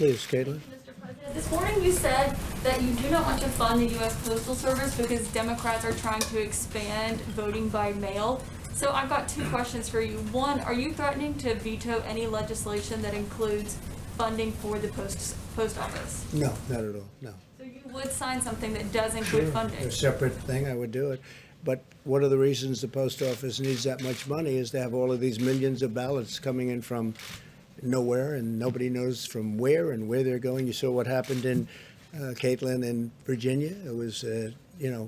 Please, Kaitlan. Mr. President, this morning you said that you do not want to fund the U.S. Postal Service because Democrats are trying to expand voting by mail. So I've got two questions for you. One, are you threatening to veto any legislation that includes funding for the post office? No, not at all, no. So you would sign something that does include funding? A separate thing, I would do it. But one of the reasons the post office needs that much money is to have all of these millions of ballots coming in from nowhere, and nobody knows from where and where they're going. You saw what happened in Kaitlan in Virginia. It was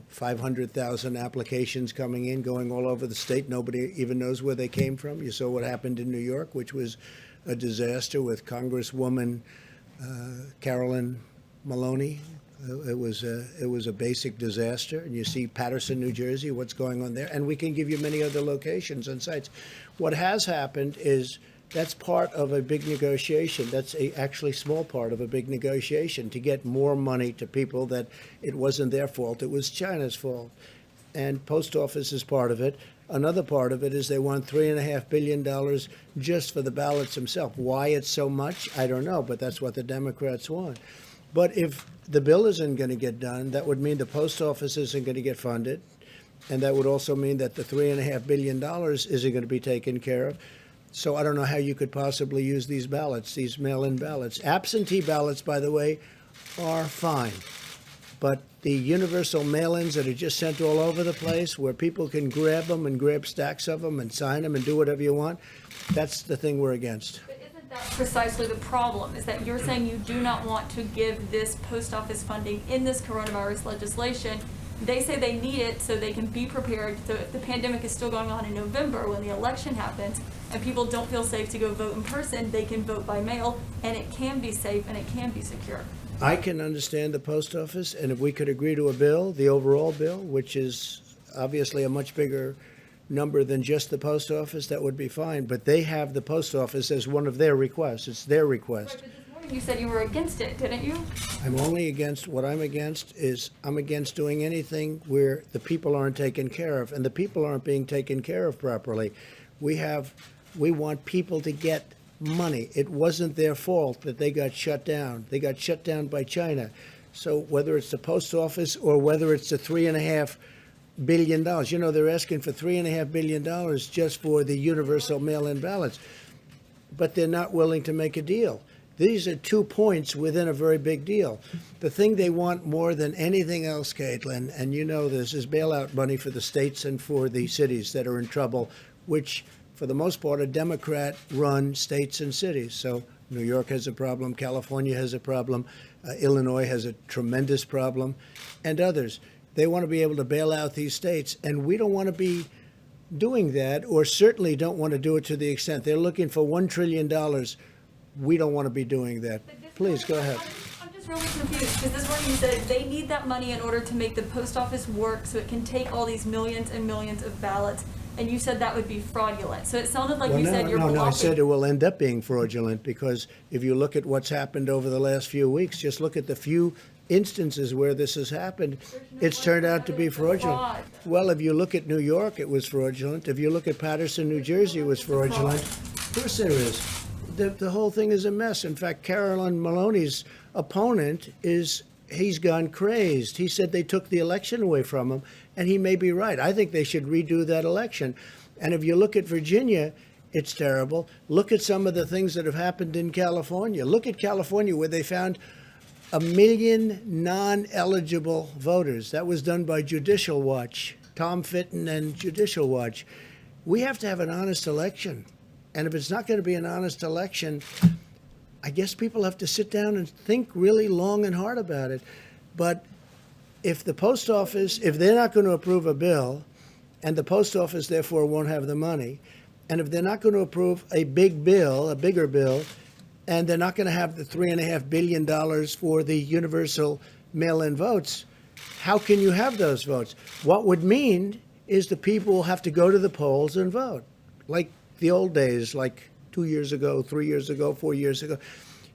500,000 applications coming in, going all over the state. Nobody even knows where they came from. You saw what happened in New York, which was a disaster with Congresswoman Carolyn Maloney. It was a basic disaster. And you see Paterson, New Jersey, what's going on there. And we can give you many other locations and sites. What has happened is that's part of a big negotiation. That's actually small part of a big negotiation to get more money to people that it wasn't their fault. It was China's fault. And post office is part of it. Another part of it is they want $3.5 billion just for the ballots themselves. Why it's so much, I don't know, but that's what the Democrats want. But if the bill isn't going to get done, that would mean the post office isn't going to get funded. And that would also mean that the $3.5 billion isn't going to be taken care of. So I don't know how you could possibly use these ballots, these mail-in ballots. Absentee ballots, by the way, are fine. But the universal mail-ins that are just sent all over the place, where people can grab them and grab stacks of them and sign them and do whatever you want, that's the thing we're against. But isn't that precisely the problem, is that you're saying you do not want to give this post office funding in this coronavirus legislation? They say they need it so they can be prepared. So if the pandemic is still going on in November when the election happens and people don't feel safe to go vote in person, they can vote by mail, and it can be safe and it can be secure. I can understand the post office, and if we could agree to a bill, the overall bill, which is obviously a much bigger number than just the post office, that would be fine. But they have the post office as one of their requests. It's their request. Right, but this morning you said you were against it, didn't you? I'm only against, what I'm against is I'm against doing anything where the people aren't taken care of, and the people aren't being taken care of properly. We want people to get money. It wasn't their fault that they got shut down. They got shut down by China. So whether it's the post office or whether it's the $3.5 billion, they're asking for $3.5 billion just for the universal mail-in ballots, but they're not willing to make a deal. These are 2 points within a very big deal. The thing they want more than anything else, Kaitlan, and you know this, is bailout money for the states and for the cities that are in trouble, which for the most part are Democrat-run states and cities. So New York has a problem, California has a problem, Illinois has a tremendous problem, and others. They want to be able to bail out these states, and we don't want to be doing that, or certainly don't want to do it to the extent they're looking for $1 trillion. We don't want to be doing that. Please, go ahead. I'm just really confused, because this morning you said they need that money in order to make the post office work so it can take all these millions and millions of ballots, and you said that would be fraudulent. So it sounded like you said you're blocking. No, I said it will end up being fraudulent, because if you look at what's happened over the last few weeks, just look at the few instances where this has happened, it's turned out to be fraudulent. Well, if you look at New York, it was fraudulent. If you look at Paterson, New Jersey, it was fraudulent. Of course there is. The whole thing is a mess. In fact, Carolyn Maloney's opponent he's gone crazed. He said they took the election away from him, and he may be right. I think they should redo that election. And if you look at Virginia, it's terrible. Look at some of the things that have happened in California. Look at California, where they found 1 million non-eligible voters. That was done by Judicial Watch, Tom Fitton and Judicial Watch. We have to have an honest election. And if it's not going to be an honest election, I guess people have to sit down and think really long and hard about it. But if the post office, if they're not going to approve a bill, and the post office therefore won't have the money, and if they're not going to approve a big bill, a bigger bill, and they're not going to have the $3.5 billion for the universal mail-in votes, how can you have those votes? What would mean is the people will have to go to the polls and vote, like the old days, like 2 years ago, 3 years ago, 4 years ago.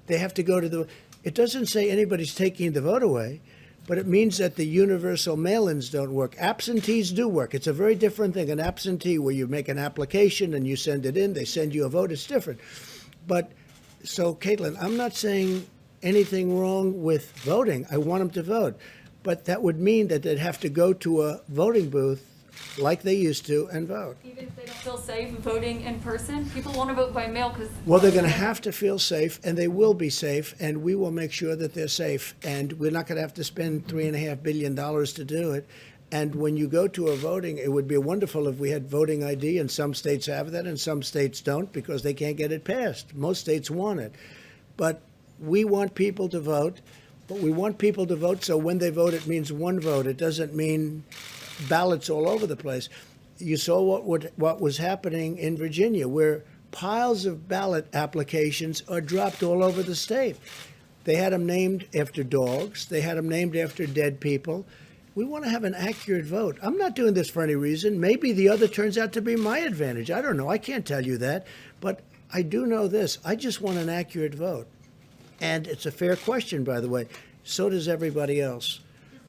They have to go to the, it doesn't say anybody's taking the vote away, but it means that the universal mail-ins don't work. Absentees do work. It's a very different thing. An absentee, where you make an application and you send it in, they send you a vote, it's different. But, so Kaitlan, I'm not saying anything wrong with voting. I want them to vote. But that would mean that they'd have to go to a voting booth like they used to and vote. Even if they don't feel safe voting in person, people want to vote by mail because. Well, they're going to have to feel safe, and they will be safe, and we will make sure that they're safe. And we're not going to have to spend $3.5 billion to do it. And when you go to a voting, it would be wonderful if we had voting ID, and some states have that, and some states don't because they can't get it passed. Most states want it. But we want people to vote, but we want people to vote so when they vote, it means one vote. It doesn't mean ballots all over the place. You saw what was happening in Virginia, where piles of ballot applications are dropped all over the state. They had them named after dogs. They had them named after dead people. We want to have an accurate vote. I'm not doing this for any reason. Maybe the other turns out to be my advantage. I don't know. I can't tell you that. But I do know this. I just want an accurate vote. And it's a fair question, by the way. So does everybody else.